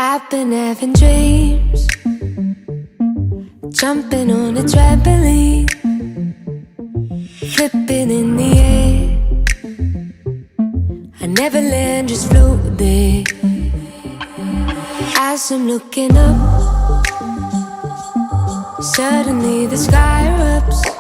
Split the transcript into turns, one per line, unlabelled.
I've been having dreams, jumping on a trampoline, flipping in the air. I never land, just float there. As I'm looking up, suddenly the sky erupts.